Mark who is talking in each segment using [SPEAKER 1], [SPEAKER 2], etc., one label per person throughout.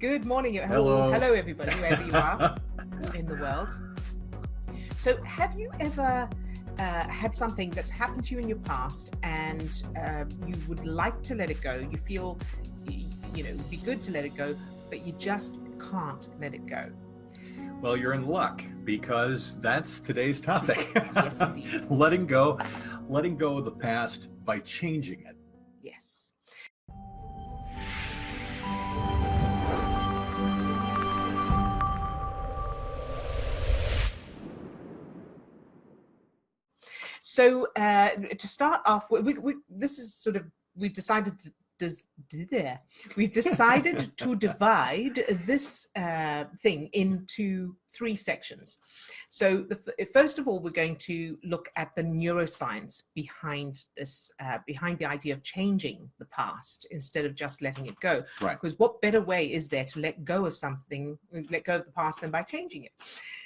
[SPEAKER 1] Good morning.
[SPEAKER 2] Hello.
[SPEAKER 1] Hello, everybody, wherever you are in the world. So have you ever had something that's happened to you in your past and you would like to let it go? You feel, it would be good to let it go, but you just can't let it go.
[SPEAKER 2] Well, you're in luck because that's today's topic.
[SPEAKER 1] Yes, indeed.
[SPEAKER 2] letting go of the past by changing it.
[SPEAKER 1] Yes. So to start off, this is sort of, we've decided to divide this thing into three sections. So first of all, we're going to look at the neuroscience behind this, behind the idea of changing the past instead of just letting it go.
[SPEAKER 2] Right.
[SPEAKER 1] Because what better way is there to let go of something, let go of the past, than by changing it?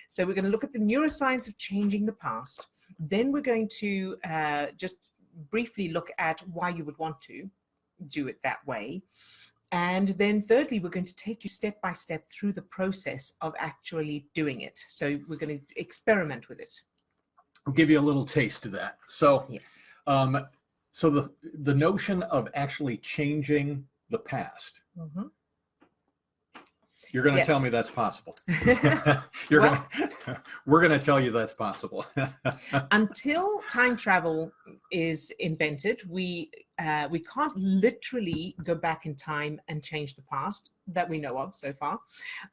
[SPEAKER 1] So we're going to look at the neuroscience of changing the past. Then we're going to just briefly look at why you would want to do it that way. And then thirdly, we're going to take you step by step through the process of actually doing it. So we're going to experiment with it.
[SPEAKER 2] I'll give you a little taste of that. So,
[SPEAKER 1] yes.
[SPEAKER 2] So the notion of actually changing the past.
[SPEAKER 1] Mm-hmm.
[SPEAKER 2] You're going to tell me that's possible. We're going to tell you that's possible.
[SPEAKER 1] Until time travel is invented, we can't literally go back in time and change the past that we know of so far.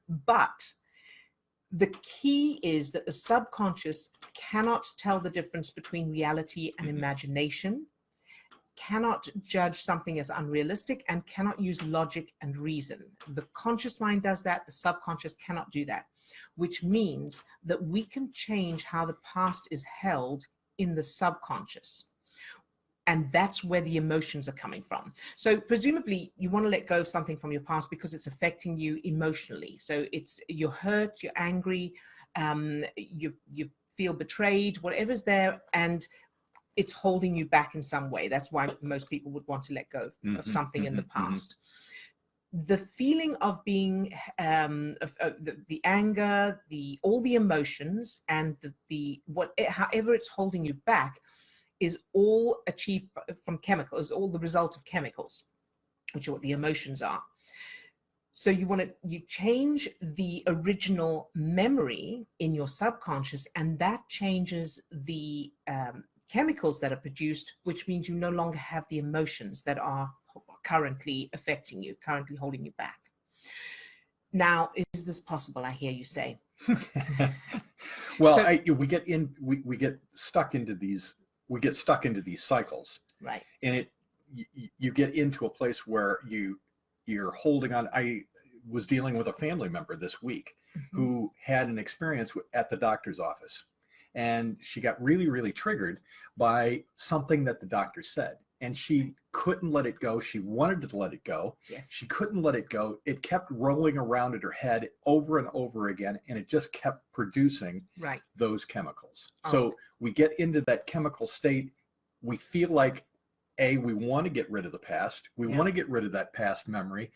[SPEAKER 1] But the key is that the subconscious cannot tell the difference between reality and imagination, cannot judge something as unrealistic, and cannot use logic and reason. The conscious mind does that, the subconscious cannot do that, which means that we can change how the past is held in the subconscious. And that's where the emotions are coming from. So presumably you want to let go of something from your past because it's affecting you emotionally. So you're hurt, you're angry, you feel betrayed, whatever's there, and it's holding you back in some way. That's why most people would want to let go of something in the past. The feeling of being, the anger, all the emotions, and however it's holding you back, is all achieved from chemicals, all the result of chemicals, which are what the emotions are. So you change the original memory in your subconscious, and that changes the chemicals that are produced, which means you no longer have the emotions that are currently affecting you, currently holding you back. Now, is this possible? I hear you say.
[SPEAKER 2] Well, so, we get stuck into these cycles,
[SPEAKER 1] right?
[SPEAKER 2] And you get into a place where you're holding on. I was dealing with a family member this week who had an experience at the doctor's office. And she got really, really triggered by something that the doctor said. And she couldn't let it go. She wanted to let it go.
[SPEAKER 1] Yes.
[SPEAKER 2] She couldn't let it go. It kept rolling around in her head over and over again. And it just kept producing those chemicals. Oh. So we get into that chemical state. We feel like, we want to get rid of the past. We want to get rid of that past memory.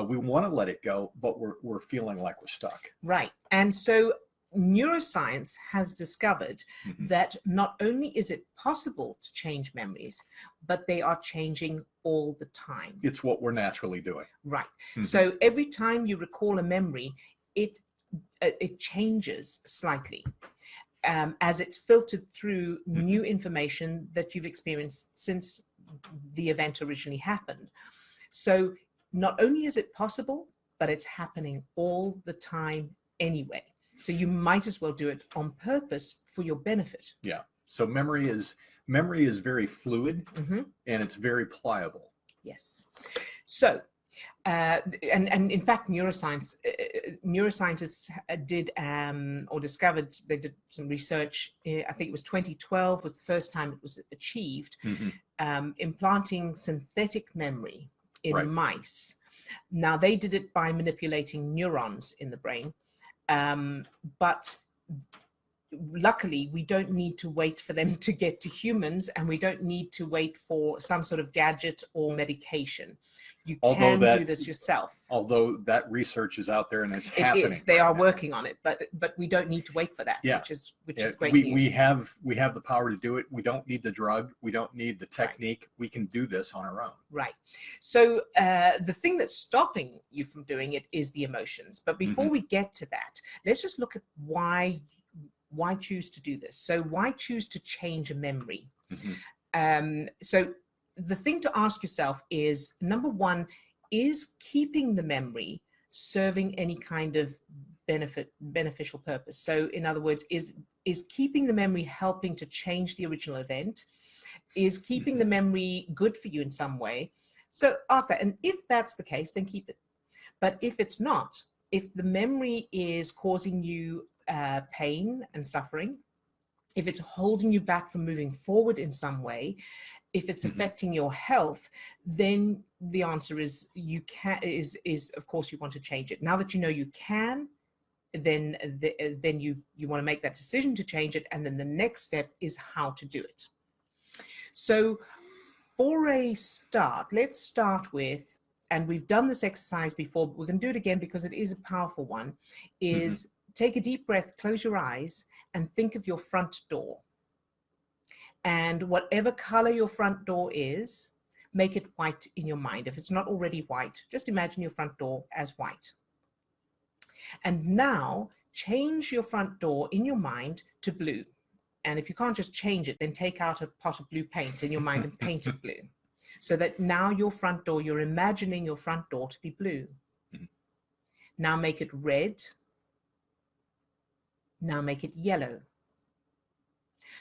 [SPEAKER 2] We want to let it go, but we're feeling like we're stuck.
[SPEAKER 1] Right. And so neuroscience has discovered that not only is it possible to change memories, but they are changing all the time.
[SPEAKER 2] It's what we're naturally doing.
[SPEAKER 1] Right. So every time you recall a memory, it changes slightly as it's filtered through new information that you've experienced since the event originally happened. So not only is it possible, but it's happening all the time anyway. So you might as well do it on purpose for your benefit.
[SPEAKER 2] Yeah. So memory is very fluid and it's very pliable.
[SPEAKER 1] Yes. So, and in fact, neuroscientists did or discovered, they did some research. I think it was 2012 was the first time it was achieved, implanting synthetic memory in mice. Now they did it by manipulating neurons in the brain. But luckily, we don't need to wait for them to get to humans, and we don't need to wait for some sort of gadget or medication. You can do this yourself.
[SPEAKER 2] Although that research is out there and it's happening.
[SPEAKER 1] It is. They are working on it, but we don't need to wait for that, which is great news.
[SPEAKER 2] We have the power to do it. We don't need the drug. We don't need the technique. Right. We can do this on our own. Right.
[SPEAKER 1] So the thing that's stopping you from doing it is the emotions. But before we get to that, let's just look at why choose to do this. So why choose to change a memory? So the thing to ask yourself is, number one, is keeping the memory serving any kind of beneficial purpose? So in other words, is keeping the memory helping to change the original event? Is keeping the memory good for you in some way? So ask that. And if that's the case, then keep it. But if it's not, if the memory is causing you pain and suffering, if it's holding you back from moving forward in some way, if it's affecting your health, then the answer is of course you want to change it. Now that you know you can, then you want to make that decision to change it, and then the next step is how to do it. So for a start, let's start with, and we've done this exercise before, but we're going to do it again because it is a powerful one, is take a deep breath, close your eyes, and think of your front door. And whatever color your front door is, make it white in your mind. If it's not already white, just imagine your front door as white. And now change your front door in your mind to blue. And if you can't just change it, then take out a pot of blue paint in your mind and paint it blue. So that now your front door, you're imagining your front door to be blue. Now make it red. Now make it yellow.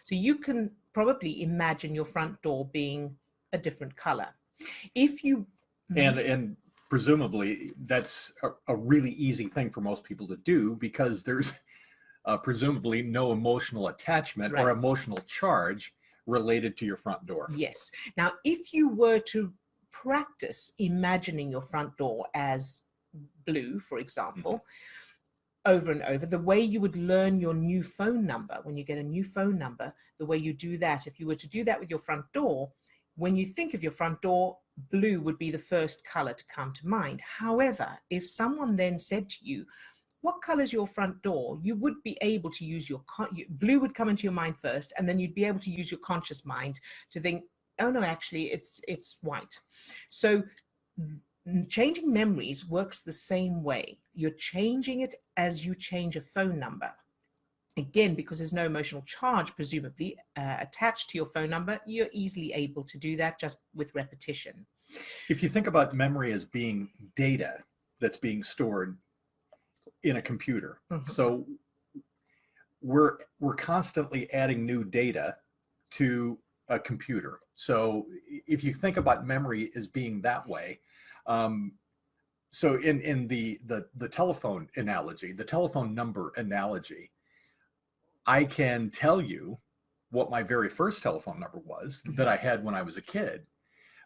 [SPEAKER 1] So you can probably imagine your front door being a different color. If you
[SPEAKER 2] and presumably that's a really easy thing for most people to do, because there's presumably no emotional attachment or emotional charge related to your front door.
[SPEAKER 1] Yes. Now, if you were to practice imagining your front door as blue, for example, over and over, the way you would learn your new phone number, when you get a new phone number, the way you do that, if you were to do that with your front door, when you think of your front door, blue would be the first color to come to mind. However, if someone then said to you, what color is your front door? You would be able to use blue would come into your mind first, and then you'd be able to use your conscious mind to think, oh no, actually it's white. So changing memories works the same way. You're changing it as you change a phone number. Again, because there's no emotional charge, presumably, attached to your phone number, you're easily able to do that just with repetition.
[SPEAKER 2] If you think about memory as being data that's being stored in a computer, so we're constantly adding new data to a computer. So if you think about memory as being that way, so in the telephone analogy, the telephone number analogy, I can tell you what my very first telephone number was that I had when I was a kid.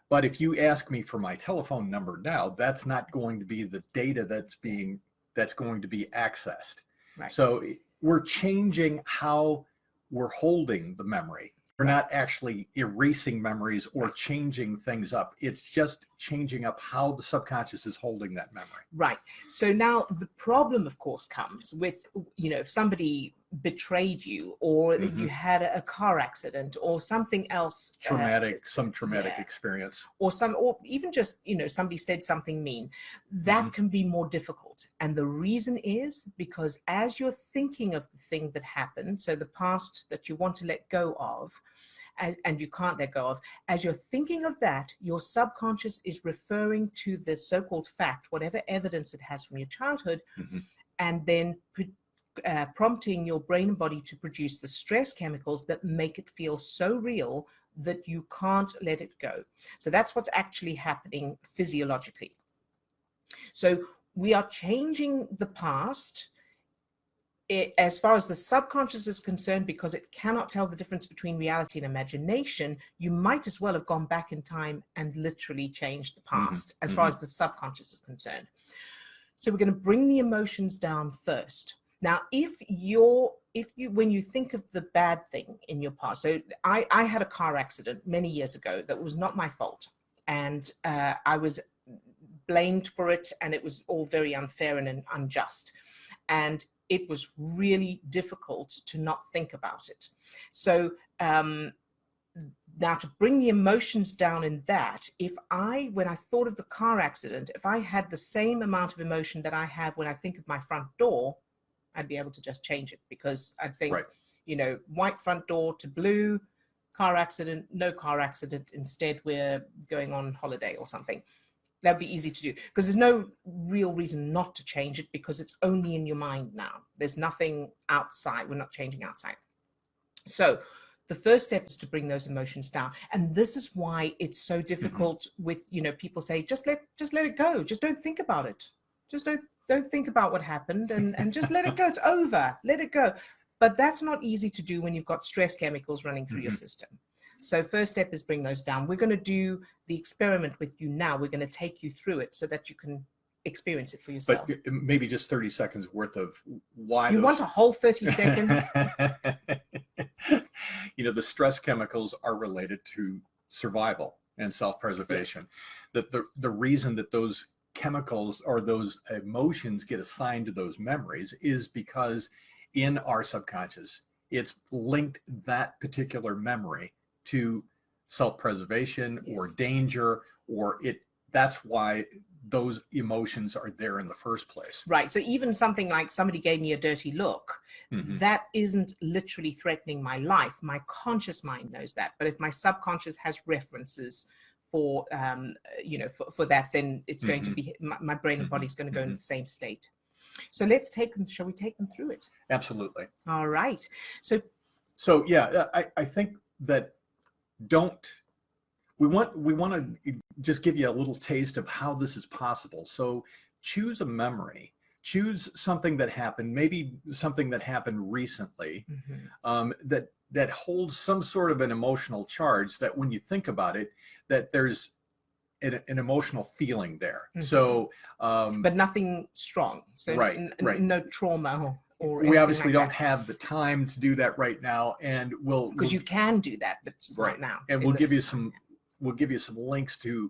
[SPEAKER 2] But if you ask me for my telephone number now, that's not going to be the data that's going to be accessed. Right. So we're changing how we're holding the memory. We're not actually erasing memories or changing things up. It's just changing up how the subconscious is holding that memory.
[SPEAKER 1] Right. So now the problem, of course, comes with, if somebody betrayed you, or you had a car accident or something else
[SPEAKER 2] some traumatic experience,
[SPEAKER 1] or even just somebody said something mean, that can be more difficult. And the reason is because as you're thinking of the thing that happened, so the past that you want to let go of and you can't let go of, as you're thinking of that, your subconscious is referring to the so-called fact, whatever evidence it has from your childhood, and then prompting your brain and body to produce the stress chemicals that make it feel so real that you can't let it go. So that's what's actually happening physiologically. So we are changing the past as far as the subconscious is concerned, because it cannot tell the difference between reality and imagination. You might as well have gone back in time and literally changed the past as far as the subconscious is concerned. So we're going to bring the emotions down first. Now, if your when you think of the bad thing in your past, so I had a car accident many years ago that was not my fault, and I was blamed for it, and it was all very unfair and unjust, and it was really difficult to not think about it. So now to bring the emotions down in that, when I thought of the car accident, if I had the same amount of emotion that I have when I think of my front door, I'd be able to just change it, because I think, white front door to blue, car accident, no car accident, instead we're going on holiday or something. That'd be easy to do, because there's no real reason not to change it, because it's only in your mind now. There's nothing outside. We're not changing outside. So the first step is to bring those emotions down. And this is why it's so difficult with, people say, just let it go. Just don't think about it. Just don't think about what happened, and just let it go. It's over. Let it go. But that's not easy to do when you've got stress chemicals running through your system. So first step is bring those down. We're going to do the experiment with you now. We're going to take you through it so that you can experience it for yourself.
[SPEAKER 2] But maybe just 30 seconds worth of why
[SPEAKER 1] you want a whole 30 seconds.
[SPEAKER 2] The stress chemicals are related to survival and self-preservation. Yes. The reason that those chemicals or those emotions get assigned to those memories is because in our subconscious, it's linked that particular memory to self-preservation or danger, or that's why those emotions are there in the first place.
[SPEAKER 1] Right. So even something like somebody gave me a dirty look, that isn't literally threatening my life. My conscious mind knows that. But if my subconscious has references for, for that, then it's going to be, my brain and body is going to go in the same state. So let's take them. Shall we take them through it?
[SPEAKER 2] Absolutely.
[SPEAKER 1] All right.
[SPEAKER 2] So yeah, I think that we want to just give you a little taste of how this is possible. So choose a memory, choose something that happened, maybe something that happened recently, that holds some sort of an emotional charge, that when you think about it, that there's an emotional feeling there. So,
[SPEAKER 1] but nothing strong. So no trauma or
[SPEAKER 2] we obviously don't have the time to do that right now, and
[SPEAKER 1] because you can do that, but just not now.
[SPEAKER 2] And we'll give you some links to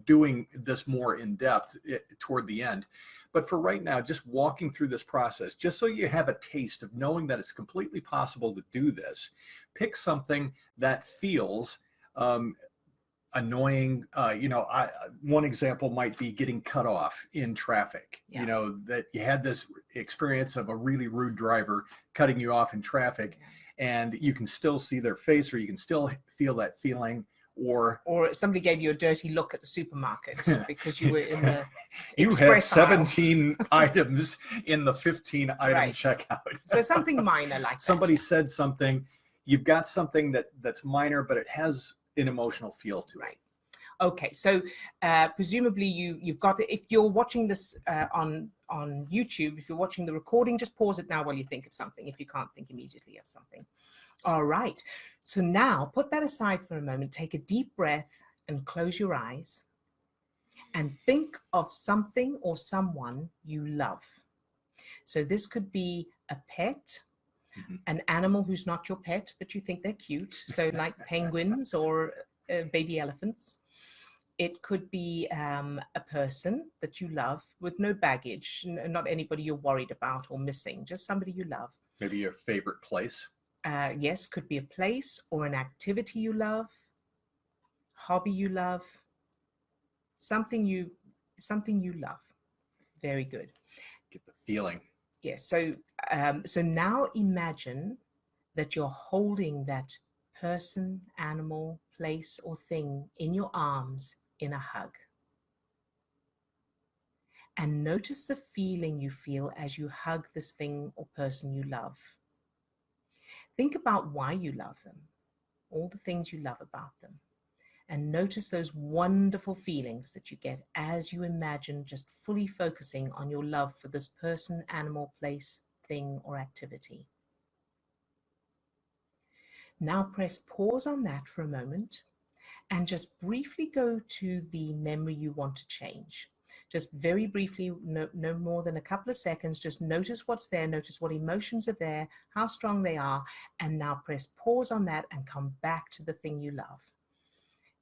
[SPEAKER 2] doing this more in depth toward the end. But for right now, just walking through this process, just so you have a taste of knowing that it's completely possible to do this, pick something that feels annoying. One example might be getting cut off in traffic. That you had this experience of a really rude driver cutting you off in traffic, and you can still see their face, or you can still feel that feeling. Or
[SPEAKER 1] somebody gave you a dirty look at the supermarket because you were in the
[SPEAKER 2] you had 17 items in the 15 item checkout.
[SPEAKER 1] So something minor like that.
[SPEAKER 2] Somebody said something. You've got something that's minor, but it has an emotional feel to it.
[SPEAKER 1] Okay, so presumably you've got, if you're watching this on YouTube, if you're watching the recording, just pause it now while you think of something, if you can't think immediately of something. All right, so now put that aside for a moment, take a deep breath and close your eyes and think of something or someone you love. So this could be a pet, an animal who's not your pet, but you think they're cute. So like penguins or baby elephants. It could be a person that you love with no baggage, not anybody you're worried about or missing, just somebody you love.
[SPEAKER 2] Maybe your favorite place.
[SPEAKER 1] Yes, could be a place or an activity you love, hobby you love, something you love. Very good.
[SPEAKER 2] Get the feeling.
[SPEAKER 1] Yes. So now imagine that you're holding that person, animal, place, or thing in your arms in a hug. And notice the feeling you feel as you hug this thing or person you love. Think about why you love them, all the things you love about them, and notice those wonderful feelings that you get as you imagine just fully focusing on your love for this person, animal, place, thing, or activity. Now press pause on that for a moment and just briefly go to the memory you want to change. Just very briefly, no more than a couple of seconds, just notice what's there, notice what emotions are there, how strong they are, and now press pause on that and come back to the thing you love.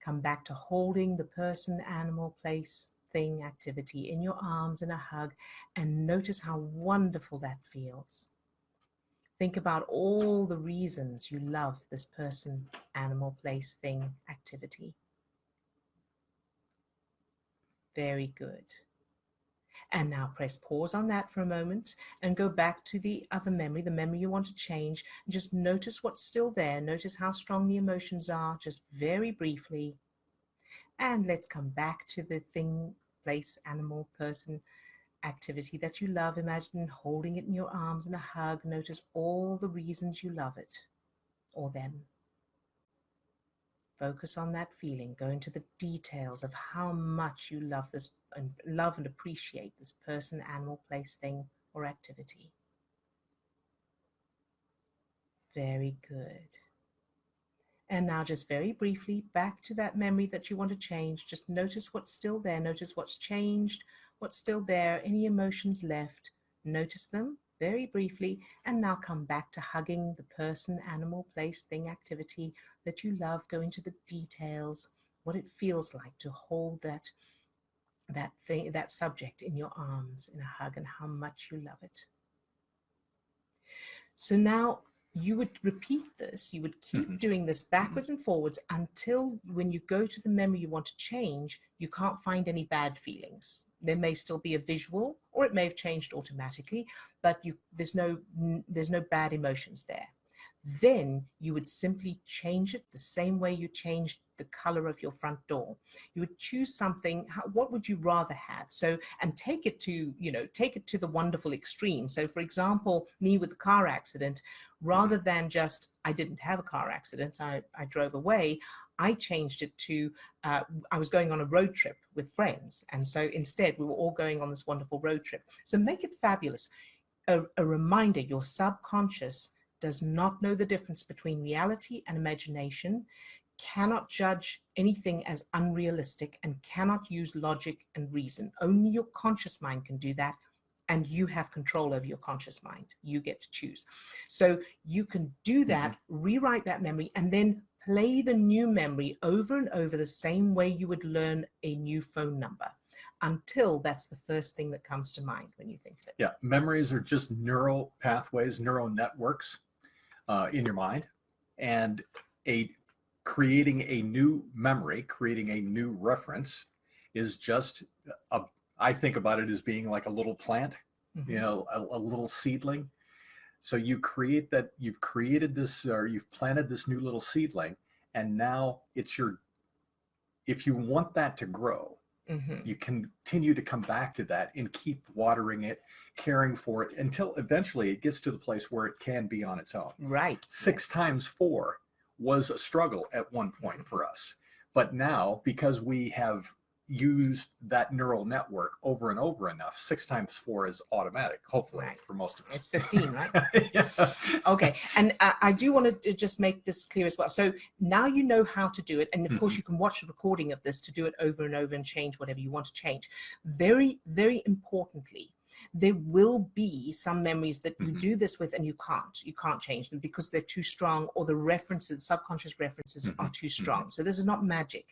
[SPEAKER 1] Come back to holding the person, animal, place, thing, activity in your arms in a hug, and notice how wonderful that feels. Think about all the reasons you love this person, animal, place, thing, activity. Very good. And now press pause on that for a moment and go back to the other memory, the memory you want to change. And just notice what's still there. Notice how strong the emotions are, just very briefly. And let's come back to the thing, place, animal, person, activity that you love. Imagine holding it in your arms in a hug. Notice all the reasons you love it or them. Focus on that feeling. Go into the details of how much you love this and love and appreciate this person, animal, place, thing, or activity. Very good. And now just very briefly back to that memory that you want to change. Just notice what's still there. Notice what's changed, what's still there, any emotions left. Notice them very briefly, and now come back to hugging the person, animal, place, thing, activity that you love. Go into the details, what it feels like to hold that thing, that subject in your arms in a hug, and how much you love it. So now you would repeat this, you would keep doing this backwards and forwards until when you go to the memory you want to change, you can't find any bad feelings. There may still be a visual, or it may have changed automatically, but there's no bad emotions there. Then you would simply change it the same way you changed the color of your front door. You would choose something. What would you rather have? So, and take it to the wonderful extreme. So for example, me with the car accident, rather than just, I didn't have a car accident, I drove away, I changed it to, I was going on a road trip with friends. And so instead we were all going on this wonderful road trip. So make it fabulous. A reminder, your subconscious does not know the difference between reality and imagination, cannot judge anything as unrealistic, and cannot use logic and reason. Only your conscious mind can do that, and you have control over your conscious mind. You get to choose. So you can do that, rewrite that memory, and then play the new memory over and over the same way you would learn a new phone number, until that's the first thing that comes to mind when you think of it.
[SPEAKER 2] Yeah, memories are just neural pathways, neural networks in your mind, and creating a new memory, creating a new reference is just I think about it as being like a little plant, you know, a little seedling. So you create that, you've created this, or you've planted this new little seedling, and now it's if you want that to grow, you continue to come back to that and keep watering it, caring for it, until eventually it gets to the place where it can be on its own.
[SPEAKER 1] Right.
[SPEAKER 2] 6 times 4 was a struggle at one point for us. But now, because we have used that neural network over and over enough, 6 times 4 is automatic, hopefully, for most of us.
[SPEAKER 1] It's 15, right?
[SPEAKER 2] Yeah.
[SPEAKER 1] Okay. And I do want to just make this clear as well. So now you know how to do it. And of course, you can watch the recording of this to do it over and over and change whatever you want to change. Very, very importantly, there will be some memories that you do this with and you can't change them because they're too strong, or the references, subconscious references are too strong. So this is not magic.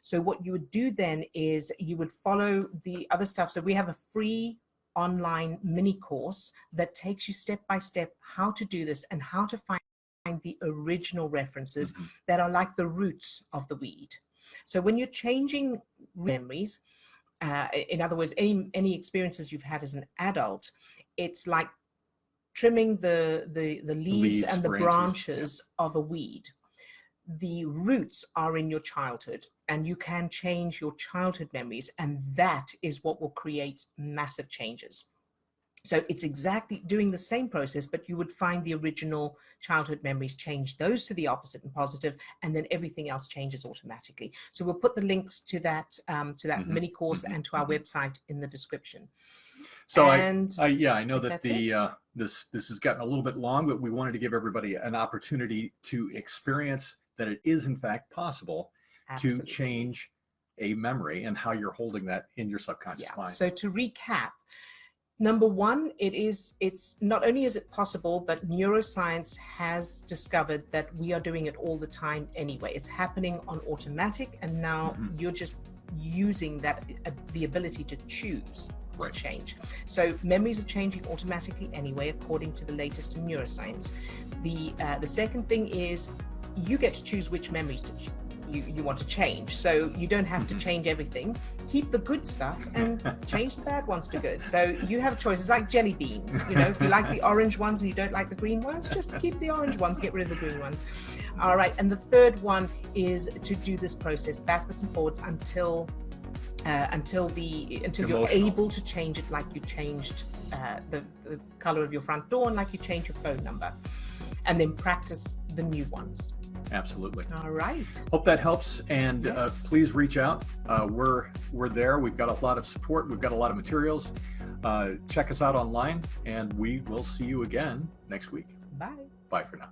[SPEAKER 1] So what you would do then is you would follow the other stuff. So we have a free online mini course that takes you step by step how to do this and how to find the original references that are like the roots of the weed. So when you're changing memories, in other words, any experiences you've had as an adult, it's like trimming the leaves and the branches of a weed. The roots are in your childhood, and you can change your childhood memories, and that is what will create massive changes. So it's exactly doing the same process, but you would find the original childhood memories, change those to the opposite and positive, and then everything else changes automatically. So we'll put the links to that mini course and to our website in the description.
[SPEAKER 2] So I know that this has gotten a little bit long, but we wanted to give everybody an opportunity to experience that it is in fact possible to change a memory and how you're holding that in your subconscious mind.
[SPEAKER 1] So to recap, number one, it's not only is it possible, but neuroscience has discovered that we are doing it all the time anyway. It's happening on automatic, and now you're just using that, the ability to choose to change. So memories are changing automatically anyway, according to the latest in neuroscience. The second thing is you get to choose which memories you want to change. So you don't have to change everything. Keep the good stuff and change the bad ones to good. So you have a choice. It's like jelly beans. You know, if you like the orange ones and you don't like the green ones, just keep the orange ones, get rid of the green ones. All right. And the third one is to do this process backwards and forwards until you're able to change it, like you changed the color of your front door and like you changed your phone number, and then practice the new ones.
[SPEAKER 2] Absolutely.
[SPEAKER 1] All right.
[SPEAKER 2] Hope that helps, and please reach out. We're there. We've got a lot of support. We've got a lot of materials. Check us out online, and we will see you again next week.
[SPEAKER 1] Bye.
[SPEAKER 2] Bye for now.